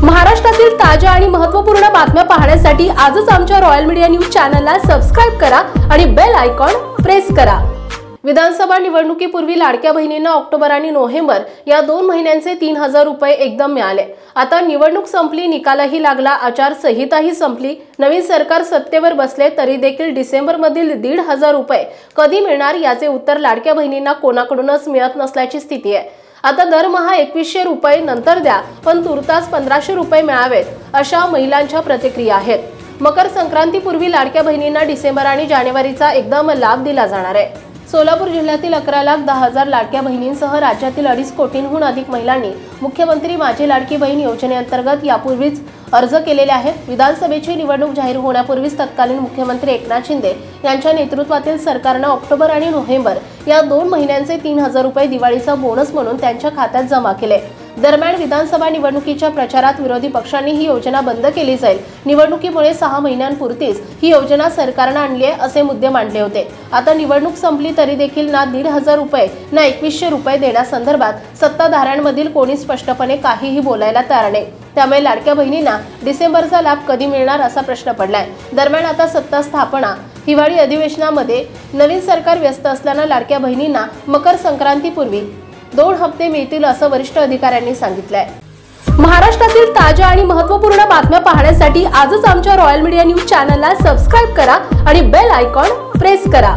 महाराष्ट्रातील ताज्या आणि महत्त्वपूर्ण बातम्या पाहण्यासाठी आजच आमच्या रॉयल मीडिया न्यूज चॅनलला सबस्क्राइब करा आणि बेल आयकॉन प्रेस करा। विधानसभा निवडणुकीपूर्वी लाडक्या बहिणींना ऑक्टोबर आणि नोव्हेंबर या 2 महिन्यांचे 3000 रुपये एकदम मिळाले। आता निवडणूक संपली, निकालही लागला, आचारसंहिताही संपली, नवीन सरकार सत्तेवर बसले तरी देखील डिसेंबर मधील 1500 रुपये कधी मिळणार याचे उत्तर लाडक्या बहिणींना कोणाकडूनच मिळत नसल्याची स्थिती आहे। आता दरमहा 2100 रुपये नंतर द्या, पण तुर्तास 1500 रुपये मिळावेत अशा महिलांच्या प्रतिक्रिया आहेत। मकर संक्रांतीपूर्वी लाडक्या बहिणींना डिसेंबर आणि जानेवारीचा एकदम लाभ दिला जाणार आहे। सोलापूर जिल्ह्यातील 11,10,000 लाडक्या बहिणींसह राज्यातील 2.5 कोटींहून अधिक महिलांनी मुख्यमंत्री माझी लाडकी बहीण योजनेअंतर्गत यापूर्वीच अर्ज केलेले आहेत। विधानसभेची निवडणूक जाहीर होण्यापूर्वीच तत्कालीन मुख्यमंत्री एकनाथ शिंदे यांच्या नेतृत्वातील सरकारने ऑक्टोबर आणि नोव्हेंबर या 2 महिन्यांचे 3000 रुपये दिवाळीचा बोनस म्हणून त्यांच्या खात्यात जमा केले। दरम्यान विधानसभा निवडणुकीच्या प्रचारात विरोधी पक्षांनी ही योजना बंद केली जाईल, निवडणुकीमुळे 6 महिन्यांपुरतीच ही योजना सरकारने आणली आहे असे मुद्दे मांडले होते। आता निवडणूक संपली तरी देखील ना 1500 रुपये ना 2100 रुपये देण्यासंदर्भात सत्ताधाऱ्यांमधील कोणी स्पष्टपणे काहीही बोलायला तयार नाही। त्यामुळे लाडक्या बहिणींना डिसेंबरचा लाभ कधी मिळणार असा प्रश्न पडलाय। दरम्यान आता सत्ता स्थापना हिवाळी अधिवेशनामध्ये नवीन सरकार व्यस्त असल्याने लाडक्या बहिणींना मकर संक्रांतीपूर्वी 2 हप्ते मिळतील असं वरिष्ठ अधिकाऱ्यांनी सांगितलंय। महाराष्ट्रातील ताज्या आणि महत्त्वपूर्ण बातम्या पाहण्यासाठी आजच आमच्या रॉयल मीडिया न्यूज चॅनलला सबस्क्राइब करा आणि बेल आयकॉन प्रेस करा।